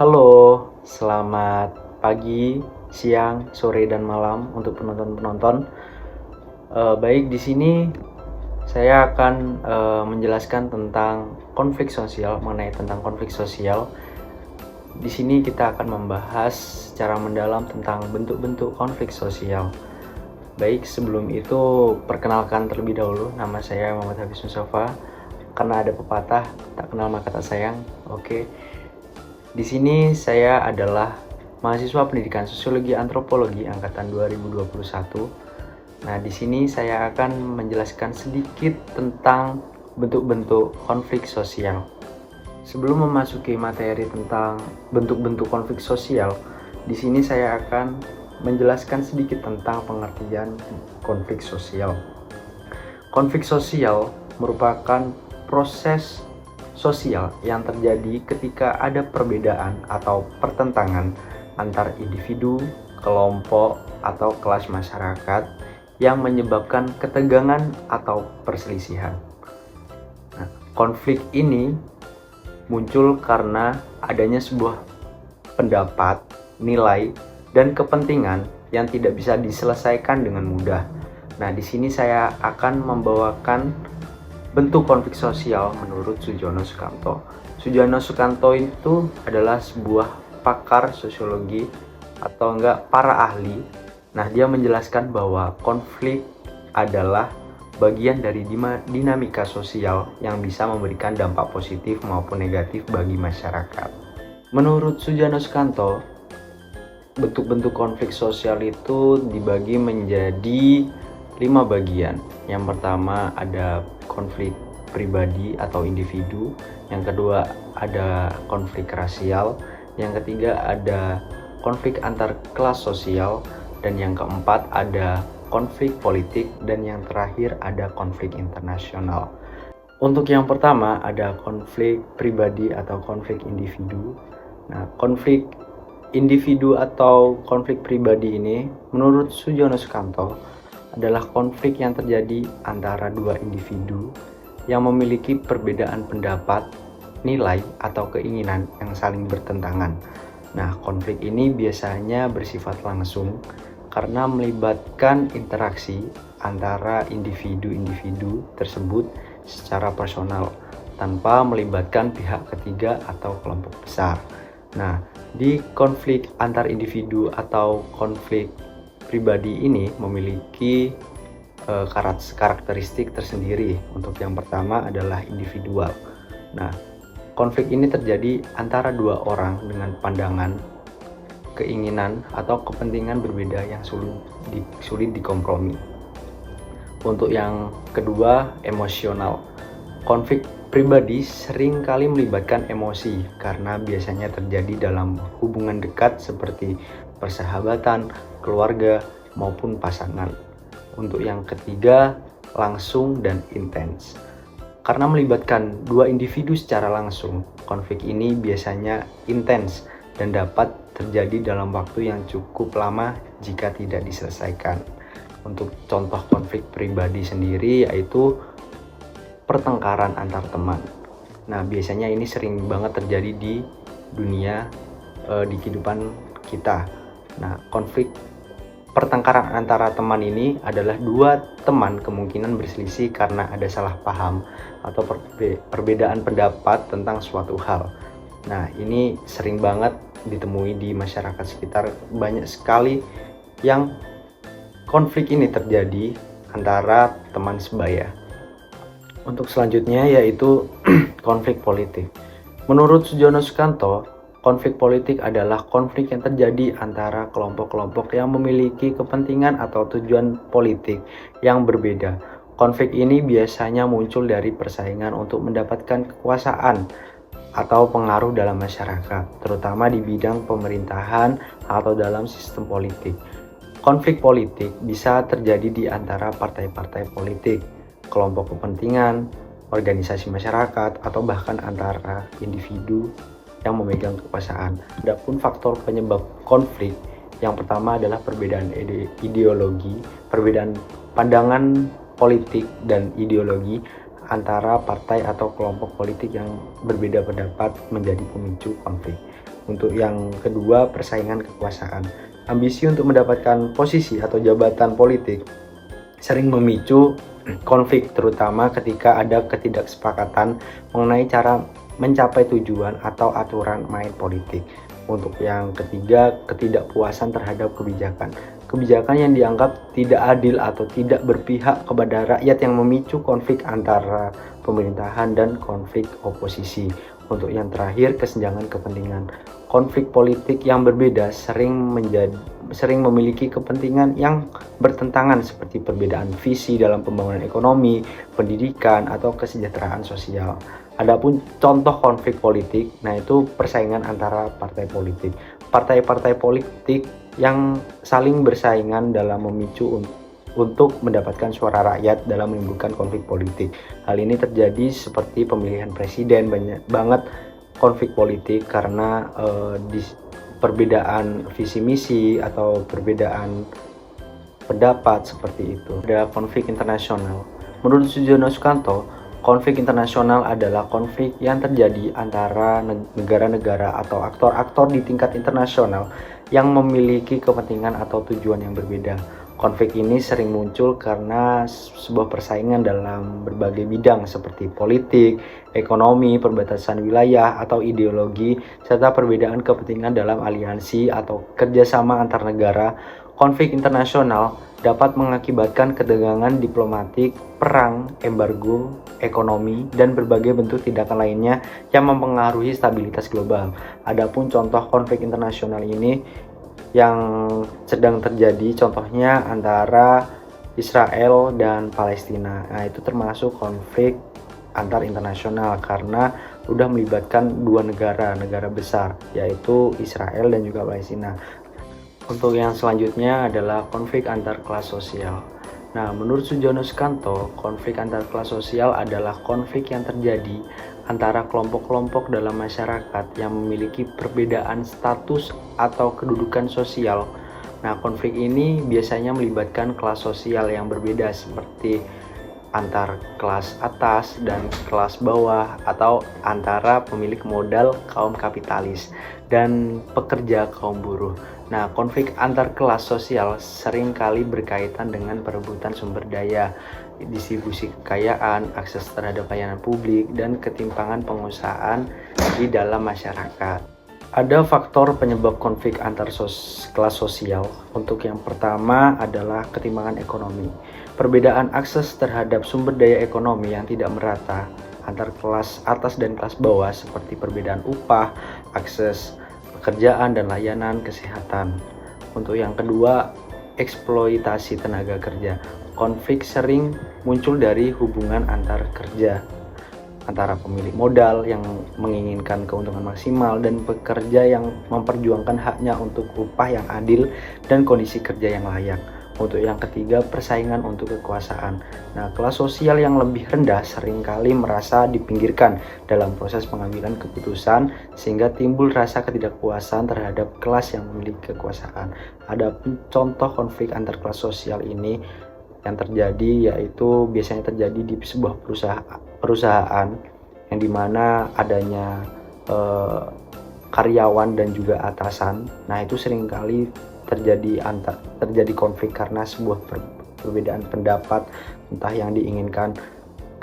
Halo, selamat pagi, siang, sore, dan malam untuk penonton-penonton. Baik, di sini saya akan menjelaskan tentang konflik sosial, mengenai tentang konflik sosial. Di sini kita akan membahas secara mendalam tentang bentuk-bentuk konflik sosial. Baik, sebelum itu perkenalkan terlebih dahulu, nama saya Muhammad Hafiz Mustafa. Karena ada pepatah, tak kenal maka tak sayang. Oke. Di sini saya adalah mahasiswa pendidikan sosiologi antropologi angkatan 2021. Nah, di sini saya akan menjelaskan sedikit tentang bentuk-bentuk konflik sosial. Sebelum memasuki materi tentang bentuk-bentuk konflik sosial, di sini saya akan menjelaskan sedikit tentang pengertian konflik sosial. Konflik sosial merupakan proses sosial yang terjadi ketika ada perbedaan atau pertentangan antar individu, kelompok, atau kelas masyarakat yang menyebabkan ketegangan atau perselisihan. Nah, konflik ini muncul karena adanya sebuah pendapat, nilai, dan kepentingan yang tidak bisa diselesaikan dengan mudah. Nah, di sini saya akan membawakan bentuk konflik sosial menurut Sujono Sukanto. Sujono Sukanto itu adalah sebuah pakar sosiologi atau para ahli. Nah, dia menjelaskan bahwa konflik adalah bagian dari dinamika sosial yang bisa memberikan dampak positif maupun negatif bagi masyarakat. Menurut Sujono Sukanto, bentuk-bentuk konflik sosial itu dibagi menjadi 5 bagian. Yang pertama ada konflik pribadi atau individu, yang kedua ada konflik rasial, yang ketiga ada konflik antar kelas sosial, dan yang keempat ada konflik politik, dan yang terakhir ada konflik internasional. Untuk yang pertama ada konflik pribadi atau konflik individu. Nah, konflik individu atau konflik pribadi ini menurut Sujono Sukanto adalah konflik yang terjadi antara dua individu yang memiliki perbedaan pendapat, nilai, atau keinginan yang saling bertentangan. Nah, konflik ini biasanya bersifat langsung karena melibatkan interaksi antara individu-individu tersebut secara personal tanpa melibatkan pihak ketiga atau kelompok besar. Nah, di konflik antar individu atau konflik pribadi ini memiliki karakteristik tersendiri. Untuk yang pertama adalah individual. Nah, konflik ini terjadi antara dua orang dengan pandangan, keinginan, atau kepentingan berbeda yang sulit dikompromi. Untuk yang kedua, emosional. Konflik pribadi sering kali melibatkan emosi karena biasanya terjadi dalam hubungan dekat seperti persahabatan, keluarga, maupun pasangan. Untuk yang ketiga, langsung dan intens. Karena melibatkan dua individu secara langsung, konflik ini biasanya intens dan dapat terjadi dalam waktu yang cukup lama jika tidak diselesaikan. Untuk contoh konflik pribadi sendiri yaitu pertengkaran antar teman. Nah, biasanya ini sering banget terjadi di dunia, di kehidupan kita. Nah, konflik pertengkaran antara teman ini adalah dua teman kemungkinan berselisih karena ada salah paham atau perbedaan pendapat tentang suatu hal. Nah, ini sering banget ditemui di masyarakat sekitar. Banyak sekali yang konflik ini terjadi antara teman sebaya. Untuk selanjutnya yaitu konflik politik. Menurut Sujono Sukanto, konflik politik adalah konflik yang terjadi antara kelompok-kelompok yang memiliki kepentingan atau tujuan politik yang berbeda. Konflik ini biasanya muncul dari persaingan untuk mendapatkan kekuasaan atau pengaruh dalam masyarakat, terutama di bidang pemerintahan atau dalam sistem politik. Konflik politik bisa terjadi di antara partai-partai politik, kelompok kepentingan, organisasi masyarakat, atau bahkan antara individu yang memegang kekuasaan. Adapun faktor penyebab konflik, yang pertama adalah perbedaan ideologi, perbedaan pandangan politik dan ideologi antara partai atau kelompok politik yang berbeda pendapat menjadi pemicu konflik. Untuk yang kedua, persaingan kekuasaan. Ambisi untuk mendapatkan posisi atau jabatan politik sering memicu konflik, terutama ketika ada ketidaksepakatan mengenai cara mencapai tujuan atau aturan main politik. Untuk yang ketiga, ketidakpuasan terhadap kebijakan. Kebijakan yang dianggap tidak adil atau tidak berpihak kepada rakyat yang memicu konflik antara pemerintahan dan konflik oposisi. Untuk yang terakhir, kesenjangan kepentingan. Konflik politik yang berbeda sering memiliki kepentingan yang bertentangan, seperti perbedaan visi dalam pembangunan ekonomi, pendidikan, atau kesejahteraan sosial. Adapun contoh konflik politik, nah itu persaingan antara partai politik. Partai-partai politik yang saling bersaingan dalam memicu untuk mendapatkan suara rakyat dalam menimbulkan konflik politik. Hal ini terjadi seperti pemilihan presiden, banyak banget konflik politik karena perbedaan visi misi atau perbedaan pendapat seperti itu. Ada konflik internasional. Menurut Sujono Sukanto, konflik internasional adalah konflik yang terjadi antara negara-negara atau aktor-aktor di tingkat internasional yang memiliki kepentingan atau tujuan yang berbeda. Konflik ini sering muncul karena sebuah persaingan dalam berbagai bidang seperti politik, ekonomi, perbatasan wilayah, atau ideologi, serta perbedaan kepentingan dalam aliansi atau kerjasama antar negara. Konflik internasional dapat mengakibatkan ketegangan diplomatik, perang, embargo, ekonomi, dan berbagai bentuk tindakan lainnya yang mempengaruhi stabilitas global. Adapun contoh konflik internasional ini yang sedang terjadi, contohnya antara Israel dan Palestina. Nah, itu termasuk konflik antar internasional karena udah melibatkan dua negara besar, yaitu Israel dan juga Palestina. Untuk yang selanjutnya adalah konflik antar kelas sosial. Nah, menurut Sujono Sukanto, konflik antar kelas sosial adalah konflik yang terjadi antara kelompok-kelompok dalam masyarakat yang memiliki perbedaan status atau kedudukan sosial. Nah, konflik ini biasanya melibatkan kelas sosial yang berbeda, seperti antar kelas atas dan kelas bawah, atau antara pemilik modal kaum kapitalis dan pekerja kaum buruh. Nah, konflik antar kelas sosial seringkali berkaitan dengan perebutan sumber daya, distribusi kekayaan, akses terhadap layanan publik, dan ketimpangan penguasaan di dalam masyarakat. Ada faktor penyebab konflik antar kelas sosial. Untuk yang pertama adalah ketimpangan ekonomi. Perbedaan akses terhadap sumber daya ekonomi yang tidak merata antar kelas atas dan kelas bawah, seperti perbedaan upah, akses pekerjaan, dan layanan kesehatan. Untuk yang kedua, eksploitasi tenaga kerja. Konflik sering muncul dari hubungan antar kerja antara pemilik modal yang menginginkan keuntungan maksimal dan pekerja yang memperjuangkan haknya untuk upah yang adil dan kondisi kerja yang layak. Untuk yang ketiga, persaingan untuk kekuasaan. Nah, kelas sosial yang lebih rendah seringkali merasa dipinggirkan dalam proses pengambilan keputusan, sehingga timbul rasa ketidakpuasan terhadap kelas yang memiliki kekuasaan. Ada contoh konflik antar kelas sosial ini yang terjadi, yaitu biasanya terjadi di sebuah perusahaan yang dimana adanya karyawan dan juga atasan. Nah, itu seringkali terjadi konflik karena sebuah perbedaan pendapat, entah yang diinginkan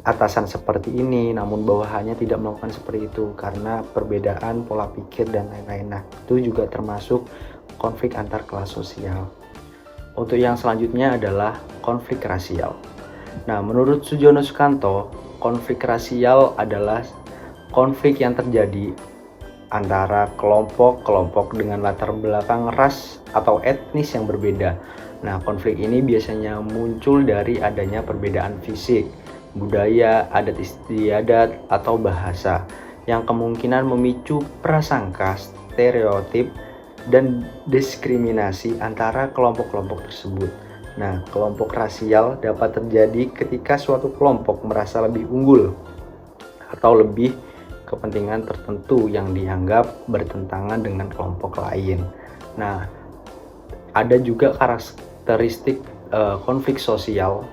atasan seperti ini namun bawahannya tidak melakukan seperti itu karena perbedaan pola pikir dan lain-lain. Nah, itu juga termasuk konflik antar kelas sosial. Untuk yang selanjutnya adalah konflik rasial. Nah, menurut Sujono Sukanto, konflik rasial adalah konflik yang terjadi antara kelompok-kelompok dengan latar belakang ras atau etnis yang berbeda. Nah, konflik ini biasanya muncul dari adanya perbedaan fisik, budaya, adat istiadat, atau bahasa yang kemungkinan memicu prasangka, stereotip, dan diskriminasi antara kelompok-kelompok tersebut. Nah, kelompok rasial dapat terjadi ketika suatu kelompok merasa lebih unggul atau lebih kepentingan tertentu yang dianggap bertentangan dengan kelompok lain. Nah, ada juga karakteristik konflik rasial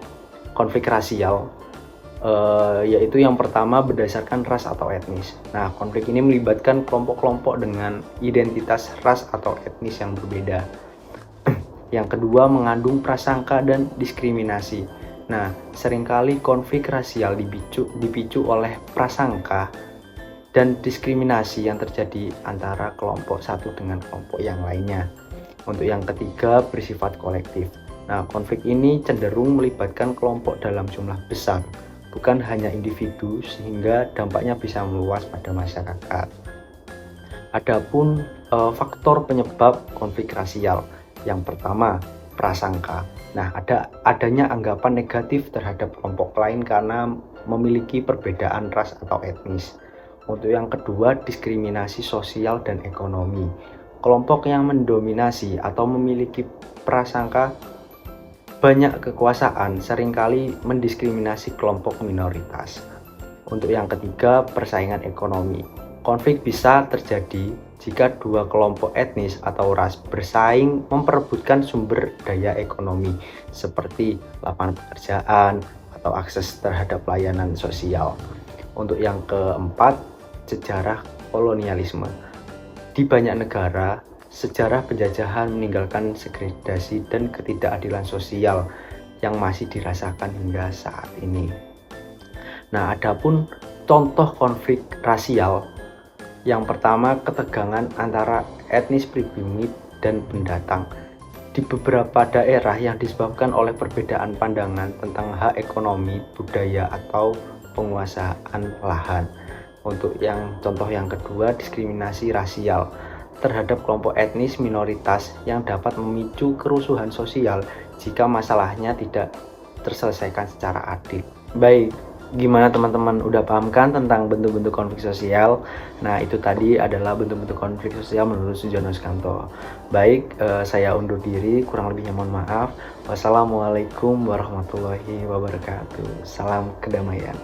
yaitu yang pertama berdasarkan ras atau etnis. Nah, konflik ini melibatkan kelompok-kelompok dengan identitas ras atau etnis yang berbeda. Yang kedua, mengandung prasangka dan diskriminasi. Nah, seringkali konflik rasial dipicu oleh prasangka dan diskriminasi yang terjadi antara kelompok satu dengan kelompok yang lainnya. Untuk yang ketiga, bersifat kolektif. Nah, konflik ini cenderung melibatkan kelompok dalam jumlah besar, bukan hanya individu, sehingga dampaknya bisa meluas pada masyarakat. Adapun faktor penyebab konflik rasial, yang pertama prasangka. Nah, adanya anggapan negatif terhadap kelompok lain karena memiliki perbedaan ras atau etnis. Untuk yang kedua, diskriminasi sosial dan ekonomi. Kelompok yang mendominasi atau memiliki prasangka banyak kekuasaan seringkali mendiskriminasi kelompok minoritas. Untuk yang ketiga, persaingan ekonomi. Konflik bisa terjadi jika dua kelompok etnis atau ras bersaing memperebutkan sumber daya ekonomi seperti lapangan pekerjaan atau akses terhadap layanan sosial. Untuk yang keempat, sejarah kolonialisme. Di banyak negara, sejarah penjajahan meninggalkan segregasi dan ketidakadilan sosial yang masih dirasakan hingga saat ini. Nah, adapun contoh konflik rasial, yang pertama ketegangan antara etnis pribumi dan pendatang di beberapa daerah yang disebabkan oleh perbedaan pandangan tentang hak ekonomi, budaya, atau penguasaan lahan. Untuk yang contoh yang kedua, diskriminasi rasial terhadap kelompok etnis minoritas yang dapat memicu kerusuhan sosial jika masalahnya tidak terselesaikan secara adil. Baik, gimana teman-teman, udah paham kan tentang bentuk-bentuk konflik sosial? Nah, itu tadi adalah bentuk-bentuk konflik sosial menurut Sujono Skanto. Baik, saya undur diri, kurang lebihnya mohon maaf. Wassalamualaikum warahmatullahi wabarakatuh. Salam kedamaian.